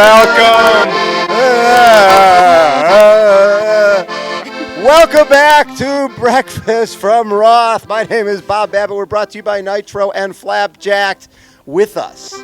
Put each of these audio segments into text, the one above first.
Welcome. Welcome back to Breakfast from Roth. My name is Bob Babbitt. We're brought to you by Nitro and Flapjacked. With us,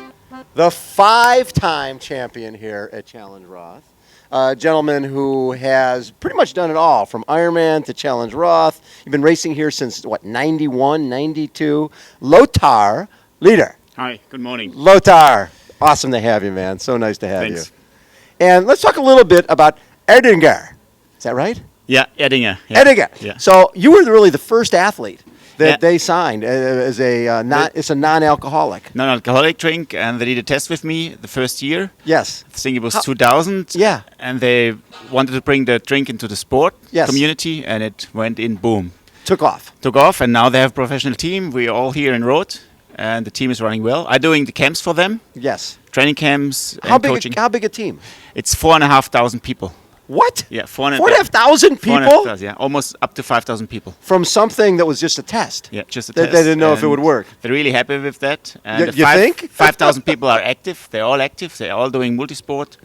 the 5-time champion here at Challenge Roth. A gentleman who has pretty much done it all, from Ironman to Challenge Roth. You've been racing here since, 91, 92. Lothar Leder. Hi, good morning. Lothar, awesome to have you, man. So nice to have Thanks. you. And let's talk a little bit about Erdinger. Is that right? Yeah, Erdinger. Yeah. Erdinger. Yeah. So you were really the first athlete that Yeah. they signed as it's a non-alcoholic. Non-alcoholic drink, and they did a test with me the first year. Yes. I think it was 2000. Yeah. And they wanted to bring the drink into the sport Yes. community, and it went in, boom. Took off. Took off, and now they have a professional team. We're all here in Roth, and the team is running well. I'm doing the camps for them, Yes. training camps How and big? coaching. How big a team? It's 4,500 people. What? Yeah, 4,500 people 4,500, yeah, almost up to 5,000 people. from something that was just a test. Yeah, just a They test. didn't know if it would and work. They're really happy with that. And You think? 5,000 people are active. They're all active. They're all doing multisport.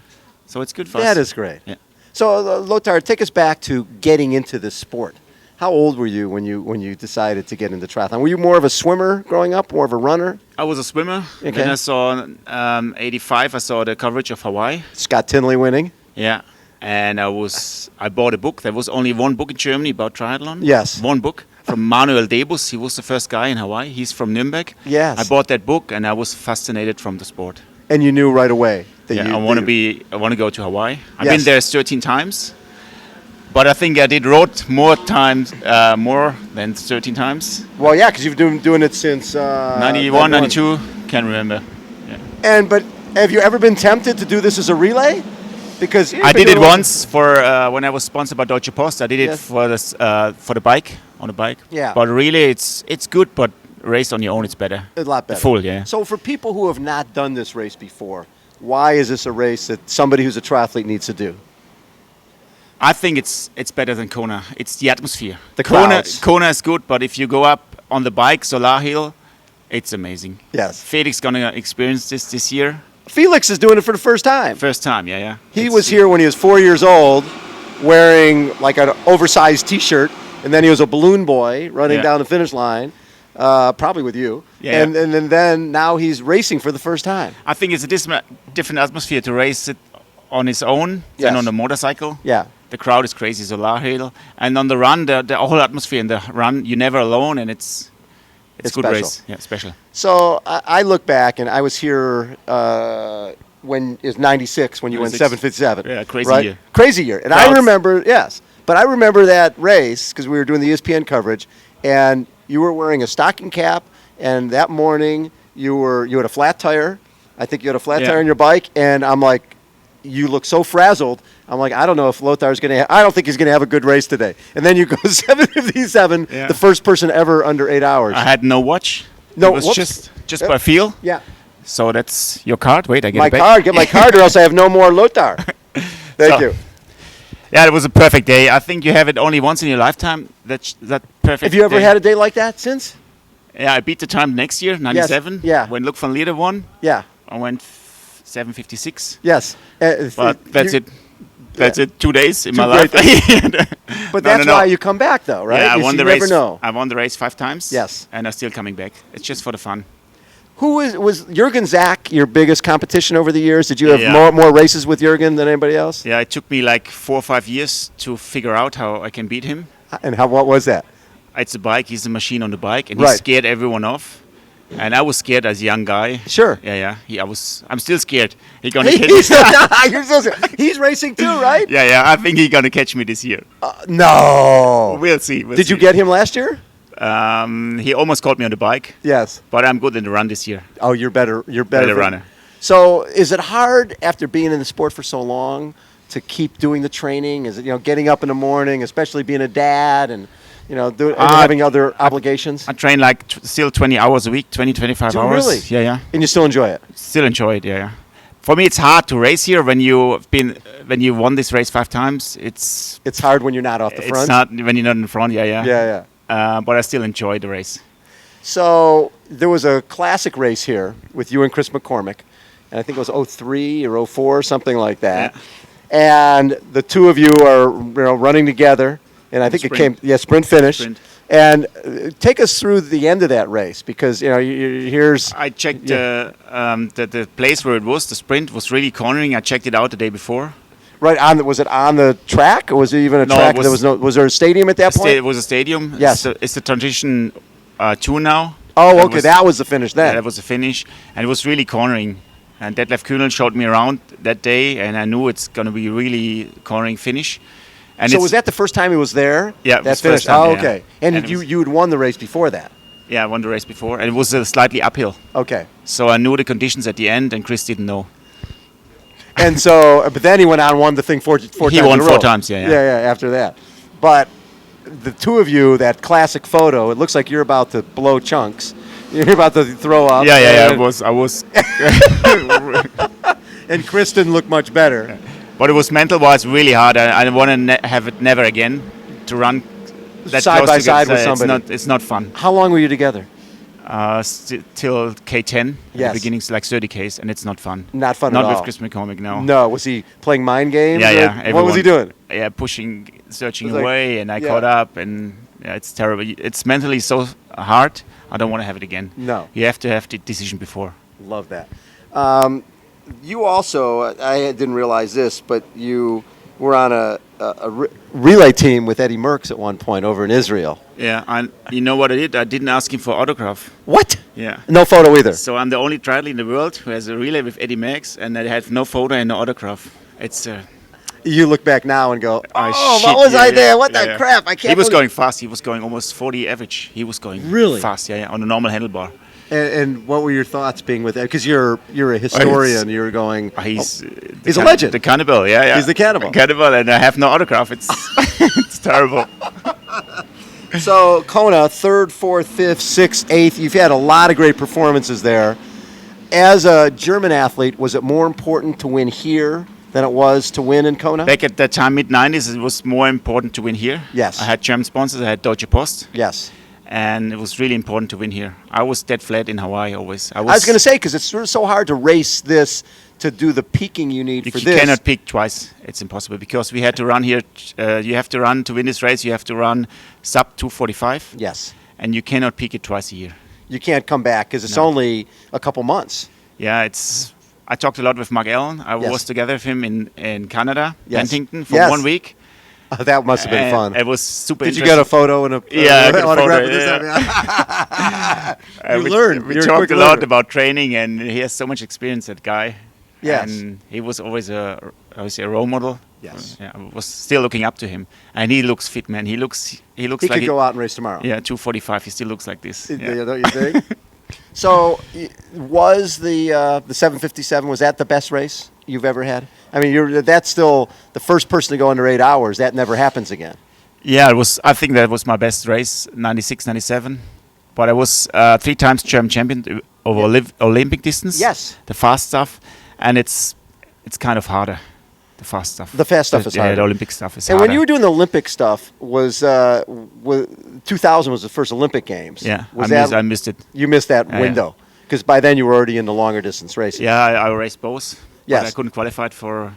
So it's good for us. That is great. Yeah. So Lothar, take us back to getting into this sport. How old were you when you decided to get into triathlon? Were you more of a swimmer growing up, more of a runner? I was a swimmer. Okay. Then I saw 85. I saw the coverage of Hawaii. Scott Tinley winning. Yeah. And I bought a book. There was only one book in Germany about triathlon. Yes. One book from Manuel Debus. He was the first guy in Hawaii. He's from Nuremberg. Yes. I bought that book, and I was fascinated from the sport. And you knew right away that Yeah, you I want to go to Hawaii. I've Yes. been there 13 times, but I think I did Roth more than 13 times. Well, yeah, because you've been doing it since 91, 92, can't remember. Yeah. But have you ever been tempted to do this as a relay? Because I did it once for when I was sponsored by Deutsche Post. I did it Yes. for the bike, on the bike. Yeah. But really, it's good, but race on your own, it's better. A lot better. Full, yeah. So for people who have not done this race before, why is this a race that somebody who's a triathlete needs to do? I think it's better than Kona. It's the atmosphere. The crowds. Kona is good, but if you go up on the bike, Solar Hill, it's amazing. Yes. Felix gonna experience this year. Felix is doing it for the first time. First time, yeah. He was here when he was 4 years old, wearing like an oversized T-shirt, and then he was a balloon boy running Yeah. down the finish line, probably with you. Yeah. And then now he's racing for the first time. I think it's a different atmosphere to race it on his own than Yes. on a motorcycle. Yeah. The crowd is crazy, Solar Hill. And on the run, the whole atmosphere in the run, you're never alone, and it's It's good special. race. Yeah, special. So I look back, and I was here when it was 96 when you went 96. 757. Yeah, crazy right? year. Crazy year. And I Crowds. remember, yes, but I remember that race because we were doing the ESPN coverage, and you were wearing a stocking cap, and that morning you had a flat tire. I think you had a flat Yeah. tire on your bike, and I'm like, you look so frazzled. I'm like, I don't know if Lothar's going to I don't think he's going to have a good race today. And then you go 757, Yeah. the first person ever under 8 hours. I had no watch. No, it was whoops. just by feel. Yeah. So that's your card. Wait, I get My it back. card. Get my card, or else I have no more Lothar. Thank So- you. Yeah, it was a perfect day. I think you have it only once in your lifetime. That perfect. Have you ever day. had a day like that since? Yeah, I beat the time next year, 97. yeah. When Lothar Leder won, Yeah. I went 7:56. Yes. But that's it. That's it. 2 days in Two my life. great But No, that's no. why you come back, though, right? Yeah, I You won the never race. know. I won the race 5 times. Yes. And I'm still coming back. It's just for the fun. Was Jurgen Zack your biggest competition over the years? Did you have Yeah. more races with Jurgen than anybody else? Yeah, it took me like 4 or 5 years to figure out how I can beat him. And what was that? It's a bike. He's a machine on the bike, and Right. he scared everyone off. And I was scared as a young guy. Sure. Yeah. I'm still scared. He gonna catch He's, me. you're so scared. He's racing too, right? Yeah. I think he's gonna catch me this year. No. We'll see. Did you get him last year? He almost caught me on the bike, Yes. but I'm good in the run this year. Oh, you're better. You're Better runner. So, is it hard after being in the sport for so long to keep doing the training? Is it getting up in the morning, especially being a dad and and having other obligations? I train like still 20 hours a week, 20, 25 Do you hours. really? Yeah. And you still enjoy it? Still enjoy it, yeah. For me, it's hard to race here when you won this race 5 times. It's hard when you're not off the front. It's not when you're not in front. Yeah. But I still enjoy the race. So there was a classic race here with you and Chris McCormick, and I think it was 03 or 04, something like that. Yeah. And the two of you are running together, and I think sprint. it came sprint finish. Sprint. And take us through the end of that race, because here's. I checked the place where it was. The sprint was really cornering. I checked it out the day before. Right on. Was it on the track, or was it even a track? Was there a stadium at that point? It was a stadium. Yes. It's the transition 2 now. Oh, okay. That was the finish then. Yeah, that was the finish, and it was really cornering. And Detlef Kühnel showed me around that day, and I knew it's going to be really cornering finish. And so was that the first time he was there? Yeah, that finish. Time, okay. And you had won the race before that. Yeah, I won the race before, and it was slightly uphill. Okay. So I knew the conditions at the end, and Chris didn't know. And so, but then he went on and won the thing four times. He won 4 times. Yeah. After that, but the two of you, that classic photo, it looks like you're about to blow chunks. You're about to throw up. Yeah. I was. And Chris didn't look much better. But it was mental-wise really hard. I want to have it never again to run that side close by together. side with somebody. It's not fun. How long were you together? Till K10. Yes. The beginning's like 30 Ks, and it's not fun. Not fun at all. Not with Chris McCormick, no. No. Was he playing mind games? Yeah. What was he doing? Yeah, pushing, searching like, away, and I caught up, and it's terrible. It's mentally so hard. I don't want to have it again. No. You have to have the decision before. Love that. You also, I didn't realize this, but you were on a relay team with Eddie Merckx at one point over in Israel. Yeah, and you know what I did? I didn't ask him for autograph. What? Yeah. No photo either. So I'm the only triathlete in the world who has a relay with Eddie Merckx, and I have no photo and no autograph. It's. You look back now and go, oh, shit, what was I there? What the crap? I can't. He was going fast. He was going almost 40 average. He was going really fast. Yeah, on a normal handlebar. And what were your thoughts being with that? Because you're a historian. You're going. He's a legend. The cannibal. Yeah. He's the cannibal. Cannibal, and I have no autograph. It's it's terrible. So Kona, 3rd, 4th, 5th, 6th, 8th. You've had a lot of great performances there. As a German athlete, was it more important to win here than it was to win in Kona? Back at that time, mid-90s, it was more important to win here. Yes. I had German sponsors. I had Deutsche Post. Yes. And it was really important to win here. I was dead flat in Hawaii always. I was going to say, because it's so hard to race this, to do the peaking you need for this. You cannot peak twice. It's impossible, because we had to run here. You have to run to win this race. You have to run sub 2:45. Yes. And you cannot peak it twice a year. You can't come back, because it's only a couple months. Yeah, I talked a lot with Mark Allen. I was together with him in Canada, Penticton, for 1 week. That must have been fun. It was super interesting. Did you get a photo and autograph? You learned. We talked a lot about training, and he has so much experience, that guy. Yes. And he was always a role model. Yes. I was still looking up to him. And he looks fit, man. He looks he like could go out and race tomorrow. Yeah, 2:45. He still looks like this. Yeah. Don't you think? So, was the 757, was that the best race you've ever had? I mean, that's still the first person to go under 8 hours. That never happens again. Yeah, it was. I think that was my best race, 96, 97. But I was 3 times German champion over Olympic distance. Yes. The fast stuff, and it's kind of harder. The fast stuff. The fast stuff is harder. Yeah, the Olympic stuff is harder. harder. And when you were doing the Olympic stuff, was 2000 was the first Olympic Games. Yeah, I missed it. You missed that window, because by then you were already in the longer distance racing. Yeah, I raced both. Yes. But I couldn't qualify for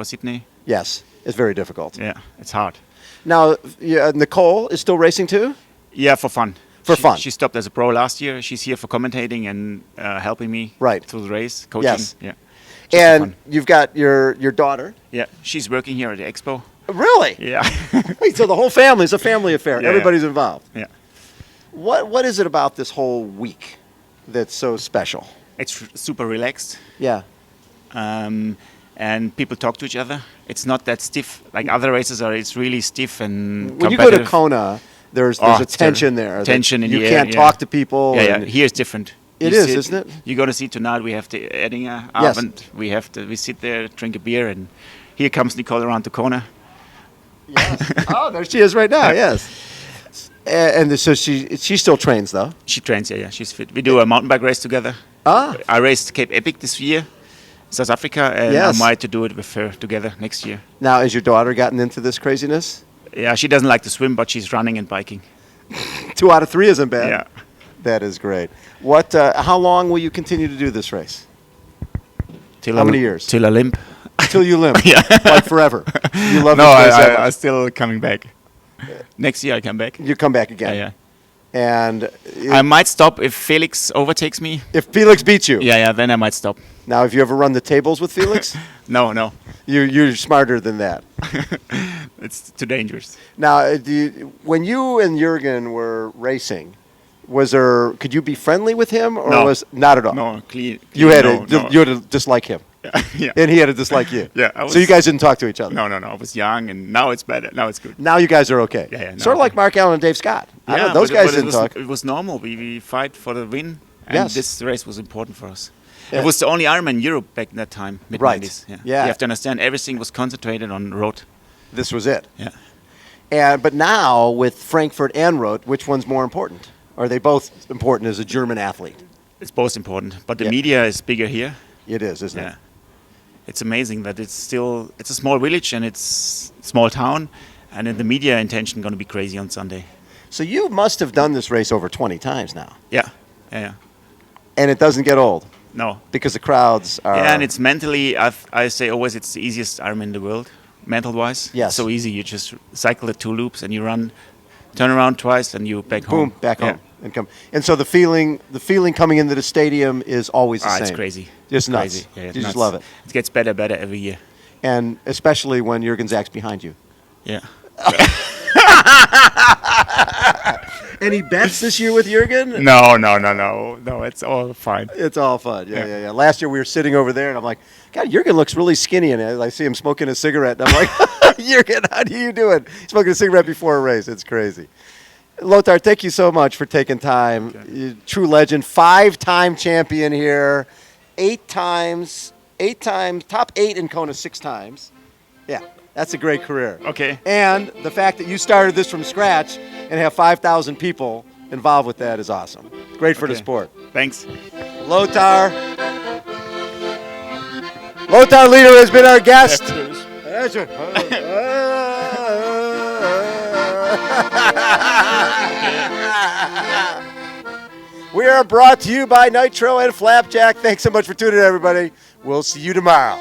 Sydney. Yes, it's very difficult. Yeah, it's hard. Now, Nicole is still racing too? Yeah, for fun. Fun. She stopped as a pro last year. She's here for commentating and helping me through the race, coaching. Yes. Yeah. And you've got your daughter. Yeah, she's working here at the expo. Really? Yeah. So the whole family is a family affair. Yeah, everybody's involved. Yeah. What is it about this whole week that's so special? It's super relaxed. Yeah. And people talk to each other. It's not that stiff like other races are. It's really stiff and when you go to Kona, there's a tension there. Tension in the air. You can't talk to people. Yeah. Here it's different. It is, isn't it? You're going to see tonight. We have the Edinger Yes. Abend. We sit there, drink a beer, and here comes Nicole around to Kona. Yes. Oh, there she is right now. Yes. And so she still trains though. She trains. Yeah. She's fit. We do a mountain bike race together. Ah. I raced Cape Epic this year, South Africa, and Yes. I might to do it with her together next year. Now, has your daughter gotten into this craziness? Yeah, she doesn't like to swim, but she's running and biking. 2 out of 3 isn't bad. Yeah. That is great. What? How long will you continue to do this race? Till How many years? Till I limp. Till you limp. Yeah. Like forever. You love No, this race that I much. still coming back. Next year I come back. You come back again. Yeah. And I might stop if Felix overtakes me. if Felix beats you. Yeah, then I might stop. Now, have you ever run the tables with Felix? No. You're smarter than that. It's too dangerous. Now, when you and Jurgen were racing, could you be friendly with him, or No. was not at all? No, clean. You had no. you had to dislike him, Yeah. and he had to dislike you. Yeah, So you guys didn't talk to each other. No. I was young, and now it's better. Now it's good. Now you guys are okay. Yeah, Sort of now- like Mark Allen and Dave Scott. I Yeah, don't, those but guys it didn't was, talk. It was normal. We fight for the win, and Yes. this race was important for us. Yeah. It was the only Ironman in Europe back in that time, mid Right. 90s. Yeah. Yeah. You have to understand, everything was concentrated on Roth. This was it. Yeah. But now with Frankfurt and Roth, which one's more important? Are they both important as a German athlete? It's both important, but the Yeah. media is bigger here. It is, isn't Yeah. it? It's amazing that it's a small village and it's small town, and then the media intention going to be crazy on Sunday. So you must have done this race over 20 times now, Yeah. and it doesn't get old No. because the crowds are. Yeah, and it's mentally, I say always, it's the easiest Ironman in the world, mental-wise. Yes. It's so easy. You just cycle the 2 loops and you turn around twice and you back home. boom back Yeah. home and come. And so the feeling coming into the stadium is always the same. It's crazy. Just nuts. Crazy. Yeah, You just nuts. love it, It gets better every year. and especially when Jurgen Zack's behind you. Yeah. Any bets this year with Jurgen? No. No, it's all fine. It's all fun. Yeah. Yeah. Last year we were sitting over there, and I'm like, God, Jurgen looks really skinny, and I see him smoking a cigarette, and I'm like, Jurgen, how do you do it? Smoking a cigarette before a race. It's crazy. Lothar, thank you so much for taking time. You're a true legend, 5-time champion here, 8 times, top 8 in Kona 6 times. Yeah, that's a great career. Okay. And the fact that you started this from scratch and have 5,000 people involved with that is awesome. Great for the Okay. sport. Thanks. Lothar Leder has been our guest. We are brought to you by Nitro and Flapjack. Thanks so much for tuning in, everybody. We'll see you tomorrow.